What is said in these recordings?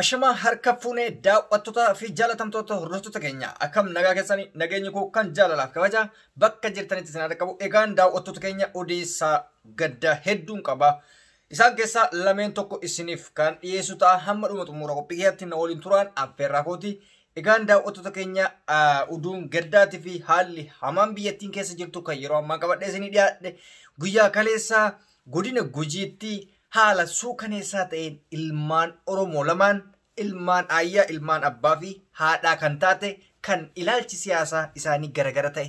Ashama harka fuunee daawwattoota fi jaalatamtoota hordoftoota keenya akkam nagaa keessanii nageenyi koo kan jaalalaaf kabaja bakka jirtanitti isin haa qabu. Egaan daawwattoota keenya odeessaa gadda hedduun qaba. Isaan keessaa lameen tokko isiniif kan dhiyeessu ta'a hamma dhuma xumura qophii keessatti na waliin turaan affeerraa kooti. Egaan daawwattoota keenya oduun gaddaatii fi haalli hamaan biyyattiin keessa jirtu kan yeroo ammaa qabadhee isinii dhiyaadhe guyyaa kaleessaa godina Gujiitti haala suukaneessaa ta'een ilmaan Oromoo lamaan ilmaan ayyaa ilmaan abbaa fi haadhaa kan taate kan ilaalchi siyaasaa isaanii garagara ta'e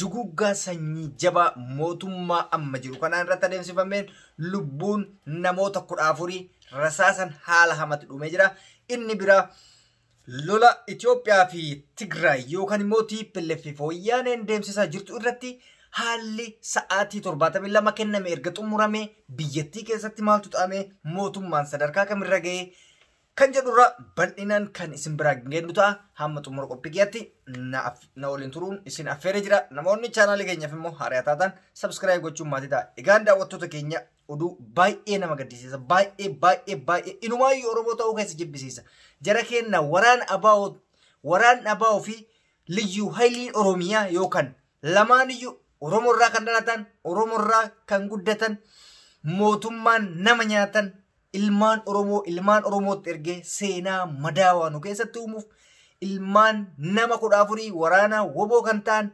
duguggaa sanyii jabaa mootummaa amma jiru kanaan irratti adeemsifameen lubbuun namoota 14 rasaasan haala hamatti dhumee jira. Inni biraa lola Itoophiyaa fi Tigraay yookaan immoo TPLF fooyyaan deemsisaa jirtu irratti haalli sa'aatii 72 kenname erga xumurame biyyattii keessatti maaltu ta'ame mootummaan sadarkaa kamirra ga'e kan jedhurra bal'inaan kan isin biraa geenyu ta'a hamma xumura qophii keessatti na waliin turuun isin affeeree jira. Namoonni chaanaalii keenyaaf immoo haaraa taatan subscribe gochuun maatii ta'a. Egaan daawwattoota keenya oduu baay'ee nama gaddisiisa baay'ee inumaayyuu Oromoo ta'uu keessa jibbisiisa. Jara keenya waraan abaa'oo fi liyyuu hayliin Oromiyaa yookaan lamaaniyyuu Oromoo irraa kan dhalatan Oromoo irraa kan guddatan mootummaan nama nyaatan ilmaan Oromootti ergee seenaa madaawaa nu keessatti uumuuf ilmaan nama 14 waraana woboo kan ta'an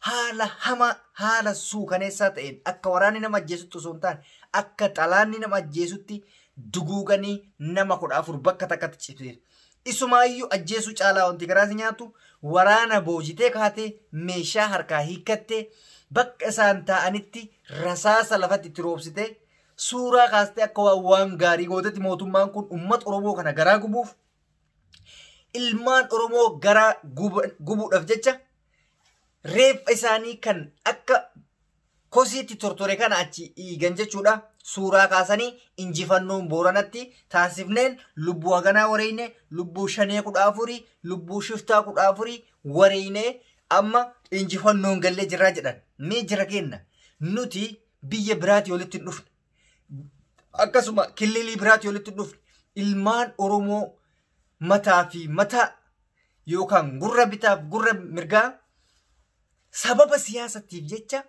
haala hamaa haala suukaneessaa ta'een akka waraanni nama ajjeesutti osoo hin taane akka xalaanni nama ajjeesutti duguuganii nama 14 bakka takkatti cibsiisu. Isumaayyuu ajjeesuu caalaa wanti garaasi nyaatu waraana boojitee kaatee meeshaa harkaa hiikkattee bakka isaan ta'anitti rasaasa lafatti itti roobsitee suuraa kaastee akka waan gaarii gootetti mootummaan kun uummata Oromoo kana garaa gubuuf ilmaan Oromoo garaa gubuudhaaf jecha reeffa isaanii kan akka kosiitti tortore kana achi dhiigan jechuudha. Suuraa kaasanii injifannoon Booranatti taasifneen lubbuu haganaa wareeyne lubbuu 514 lubbuu shiftaa 14 wareeyne amma injifannoon gallee jirraa jedhan. Mee jira kenna nuti biyya biraatti walitti hin dhufne akkasuma kililii biraatti walitti hin dhufne ilmaan Oromoo mataa fi mataa yookaan gurra bitaaf gurra mirgaa sababa siyaasatiif jecha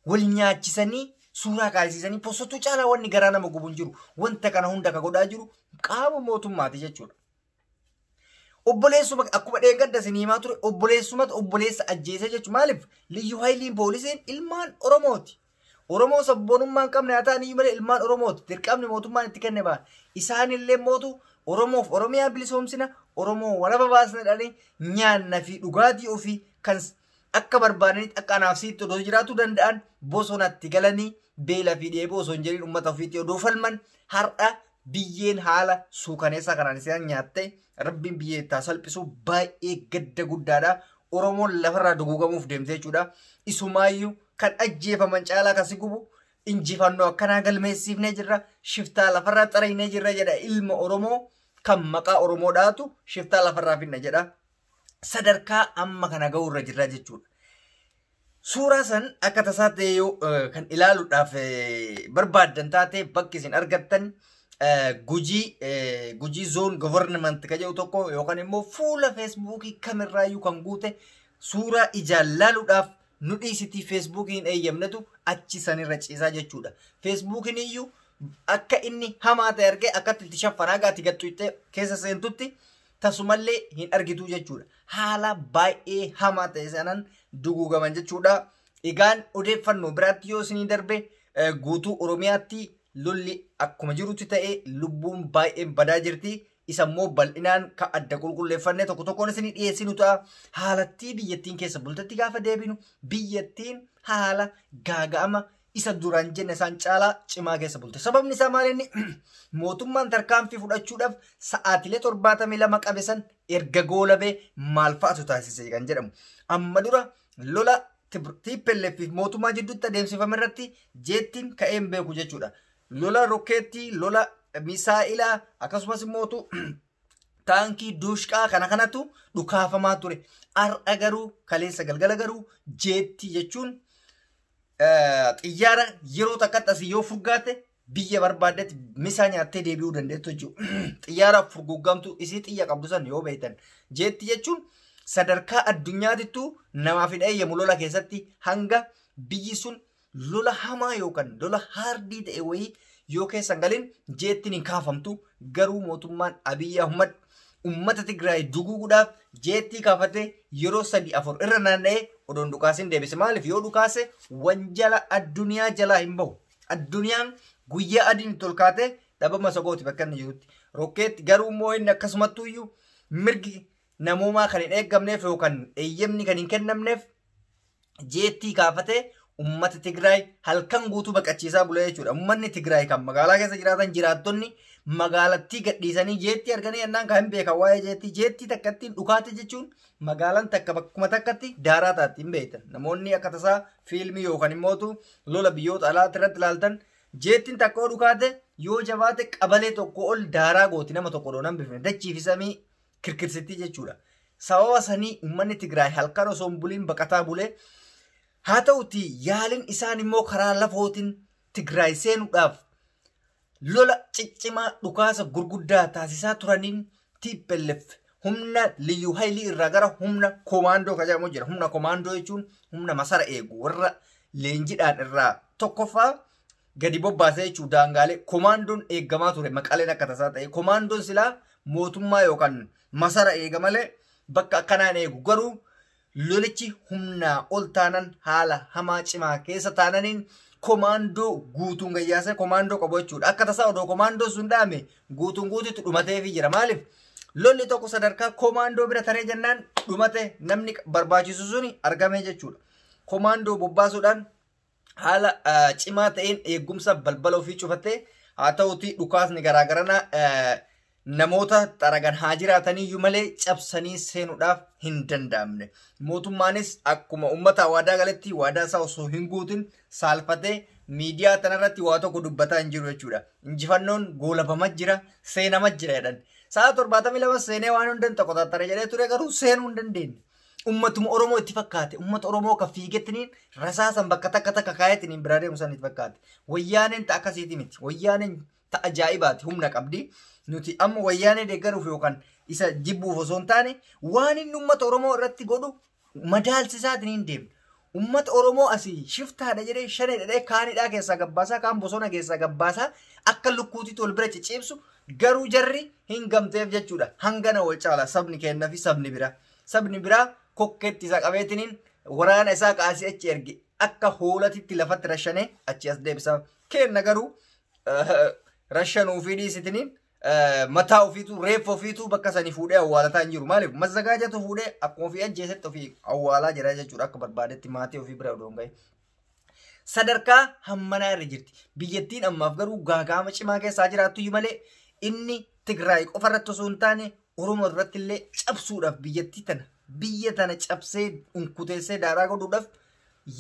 wal nyaachisanii suuraa kaasisanii postotu caalaa wanni garaa nama gubuun jiru wanta kana hunda ka godhaa jiru qaama mootummaati jechuudha. Obboleessuma akkuma dheegadda isin himaa ture obboleessumatu obboleessa ajjeese jechuudha. Maaliif liyyuu hayliin poolisiin ilmaan Oromooti. Oromoo sabboonummaa hin qabne haa ta'an iyyuu malee ilmaan Oromooti. Dirqamni mootummaan itti kenne ba'a. Isaanillee mootu Oromoof Oromiyaa bilisoomsina Oromoo walaba baasna dhanii nyaanna fi dhugaatii ofii kan akka barbaadanitti akka anaafsiitti odoo jiraatu danda'an bosonatti galanii beela fi dheeboo osoo hin jedhin uummata ofiitti odoo falman har'a biyyeen haala suukaneessaa kanaan isaan nyaatte rabbiin biyyee itti salphisuu baay'ee gadda guddaadha. Oromoon lafarraa duguugamuuf deemte jechuudha. Isumaayyuu kan ajjeefaman caalaa kasi gubu injifannoo akkanaa galmeessiifnee jirra. Shiftaa lafarraa xaraynee jirra jedha ilma Oromoo kan maqaa Oromoo dhaatu shiftaa lafarraa finna jedha. Sadarkaa amma kana ga'urra jirra jechuudha. Suuraa san akka tasaa ta'e yoo kan ilaaluudhaaf barbaaddan taate bakki isin argattan Gujii zoon government ka jedhu tokko yookaan immoo fuula feesbuukii kamirraayyuu kan guute suuraa ijaan laaluudhaaf nu dhiisitii feesbuukiin eeyyamnetu achi sanirra ciisaa jechuudha. Feesbuukiin iyyuu akka inni hamaa ta'e argee akkatti itti shaffanaa gaati gattuuttee keessa seentutti tasumallee hin argitu jechuudha. Haala baay'ee hamaa ta'e sanan duguugaman jechuudha. Egaan odeeffannoo biraatti yoo isinii darbe guutuu Oromiyaatti lolli akkuma jirutti ta'e lubbuun baay'een badaa jirti. Isa immoo bal'inaan kan adda qulqulleeffannee tokko tokkoon isinii dhiyeessinu ta'a. Haalattii biyyattiin keessa bultatti gaafa deebinu biyyattiin haala gaaga'ama isa duraan jenne isaan caalaa cimaa keessa bulte. Sababni isaa maal inni mootummaan tarkaanfii fudhachuudhaaf sa'aatilee 72 qabe san erga goolabee maal fa'atu taasise kan jedhamu. Amma dura lola TPLF fi mootummaa jidduutti adeemsifame irratti jeettiin ka'een beeku jechuudha. Lola rokkeettii, lola misaa'ilaa akkasumas immoo taankii duushqaa kanatu dhukaafamaa ture. Har'a garuu kaleessa galgala garuu jeettii jechuun xiyyaara yeroo takkatti asii yoo furgaate biyya barbaadetti misaa nyaattee deebi'uu dandeettu jechuudha. Xiyyaara furguggamtu isii xiyya qabdu san yoo beektan. Jeetti jechuun sadarkaa addunyaatittu namaaf hin eeyyamu lola keessatti hanga biyyi sun lola hamaa yookaan lola haardii ta'e wayii yoo keessan galin jeettiin hin kaafamtu. Garuu mootummaan Abiyyi Ahmad ummata Tigraay duguuguudhaaf jeettii kaafatee yeroo 3-4 irra naanna'ee odoon dhukaasin deebise. Maaliif yoo dhukaase wanjala addunyaa jalaa hin bahu. Addunyaan guyyaa adiin tolkaatee dhabama sogooti bakka inni jirutti. Rokkeetti garuu immoo inni akkasumattuyyuu mirgi namoomaa kan hin eeggamneef yookaan eeyyamni kan hin kennamneef jeettii kaafatee ummata Tigraay halkan guutuu baqachiisaa bula jechuudha. Ummanni Tigraay kan magaalaa keessa jiraatan jiraattonni magaalattii gadhiisanii jeettii arganii yennaan kan hin beekan waa'ee jeettii. Jeettii takkattiin dhukaate jechuun magaalaan takka bakkuma takkatti daaraa taatti hin beektan. Namoonni akka tasaa fiilmii yookaan immootu lola biyyoota alaatti irratti ilaaltan jeettiin takka oo dhukaate yoo jabaate qabalee tokko ol daaraa gooti nama tokko doonan bifne dachiifisamii kirkirsitti jechuudha. Sababa sanii ummanni Tigraay halkan osoo hin buliin baqataa bulee haa ta'uti yaalin isaan immoo karaa lafootiin Tigraay seenuudhaaf lola ciccimaa dhukaasa gurguddaa taasisaa turaniin TPLF humna liyyuu haylii irraa gara humna komaandoo kan jedhamu jira. Humna komaandoo jechuun humna masara eegu warra leenjiidhaan irraa tokkoffaa gadi bobbaasee jechuudha. Daangaalee komaandoon eeggamaa ture maqaleen akka tasaa ta'e. Komaandoon silaa mootummaa yookaan masara eega malee bakka akkanaan eegu. Garuu lolichi humnaa ol taanan haala hamaa cimaa keessa taananiin komaandoo guutuun gayyaasee komaandoo qabu jechuudha. Akka tasaa odoo komaandoo sun dhaame guutuun guutuutti dhumateefii jira. Maaliif? Lolli tokko sadarkaa komaandoo bira taree jennaan dhumate namni barbaachisu suni argame jechuudha. Komaandoo bobbaasuudhaan haala cimaa ta'een eegumsa balbala ofii cufattee haa ta'uti dhukaasni garaagarana namoota xaragan haa jiraataniyyuu malee cabsanii seenuudhaaf hin danda'amne. Mootummaanis akkuma uummata waadaa galatti waadaa isaa osoo hin guutin saalfatee miidiyaa tanarratti waa tokko dubbataa hin jiru jechuudha. Injifannoon goolabamaa jira, seenamaa jira jedhan. Sa'a 72 seenee waan hundan tokko tattare jedhee ture garuu seenuu hin dandeenye. Ummatuma Oromoo itti fakkaate. Ummata Oromoo kan fiigettiniin rasaasan bakka takka kaayetiniin biraa deemu san itti fakkaate. Wayyaaneen ta'a akkasiiti miti. Wayyaaneen ta'a ajaa'ibaati humna qabdi. Nuti amma wayyaanee deeggaruuf yookaan isa jibbuuf osoo hin taane waan inni ummata Oromoo irratti godhu madaalsisaatiin hin deemne. Ummata Oromoo asii shiftaadha jedhee shanedha kaanidhaa keessaa gabbaasaa kaan bosona keessaa gabbaasaa akka lukkuutiitti wal bira ciciibsu garuu jarri hin gamteef jechuudha. Hangana wal caala sabni kennaa fi sabni biraa. Sabni biraa kokkeetti isa qabeetiniin waraana isaa qaasii achi erge akka hoolatitti lafatti rashanee achi as deebisaa. Kenna garuu rashanuu fi dhiisitiniin mataa ofiitu reeffa ofiitu bakka sanii fuudhee awwaalataa hin jiru. Maaliif mazzagaajatu fuudhee akkuma ofii ajjeesetti ofii awwaalaa jira jechuudha akka barbaadetti maatii ofii bira odoon gahe. Sadarkaa hammanaa irra jirti. Biyyattiin ammaaf garuu gaagaama cimaa keessaa jiraattu malee inni Tigraay qofa irratti osoo hin taane Oromoo irratti illee cabsuudhaaf biyya tana cabsee unkuteessee daaraa godhuudhaaf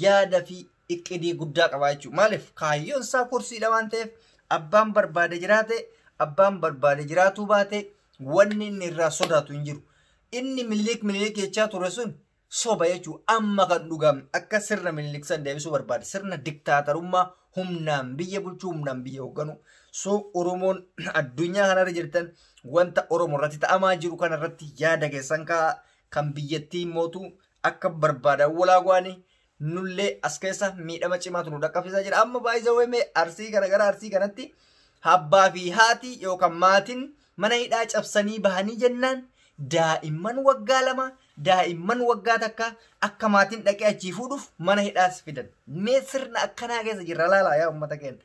yaada fi iqidii guddaa qaba jechuudha. Maaliif kaayyoon isaa kursiidha waan ta'eef abbaan barbaade jiraate abbaan barbaade jiraatuu baate wanni inni irraa sodaatu hin jiru. Inni Minilik jechaa ture sun soba jechuudha. Amma kan dhugame akka sirna Minilik san deebisuu barbaade sirna diktaatarummaa humnaan biyya bulchuu humnaan biyya hoogganu. So Oromoon addunyaa kanarra jirtan wanta Oromoo irratti ta'amaa jiru kanarratti yaada keessan kan biyyattii mootu akka barbaadan walaaguwaani nullee as keessa miidhama cimaatu nu dhaqqabsiisaa jira. Amma baay'isa weemee arsii gara arsii kanatti abbaa fi haati yookaan maatiin mana hidhaa cabsanii bahanii jennaan daa'imman waggaa 2 daa'imman waggaa takka akka maatiin dhaqee achii fuudhuuf mana hidhaas fidan. Mee sirna akkanaa keessa jirra laalaa yaa uummata keenya.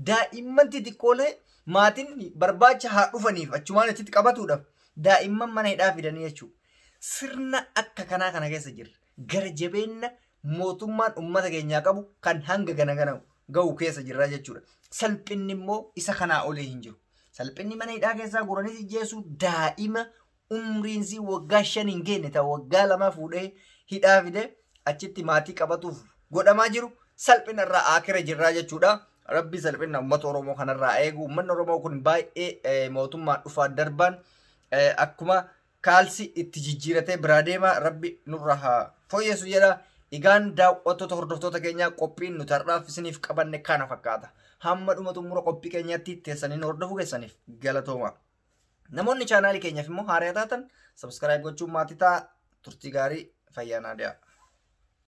Daa'imman xixiqqoolee maatiin barbaacha haa dhufaniif achumaan itti qabatuudhaaf daa'imman mana hidhaa fidanii jechuudha. Sirna akka kanaa kana keessa jirra. Gara jabeenna mootummaan uummata keenyaa qabu kan hanga gana ga'u keessa jirra jechuudha. Salphinni immoo isa kanaa olii hin jiru. Salphinni mana hidhaa keessaa guranii jeessu daa'ima umriinsi waggaa 5 hin geenye ta'u waggaa 2 fuudhee hidhaa fide achitti maatii qabatuuf godhamaa jiru salphina irraa akira jirra jechuudha. Rabbi salphina uummata Oromoo kanarraa eegu. Uummanni Oromoo kun baay'ee mootummaa dhufaa darbaan akkuma kaalsi itti jijjiiratee biraa deema. Rabbi nurra haa fooyyessu jedha. Egaan daawwattoota hordoftoota keenyaa qophiin nuti har'aaf isiniif qabanne kana fakkaata. hamma dhuma xumura qophii keenyaatti teessaniin hordofuu keessaniif galatooma. Namoonni chaanaalii keenyaaf immoo haaraa taatan subscribe gochuun maatii ta'a. Turtii gaarii fayyaa naa dee'a.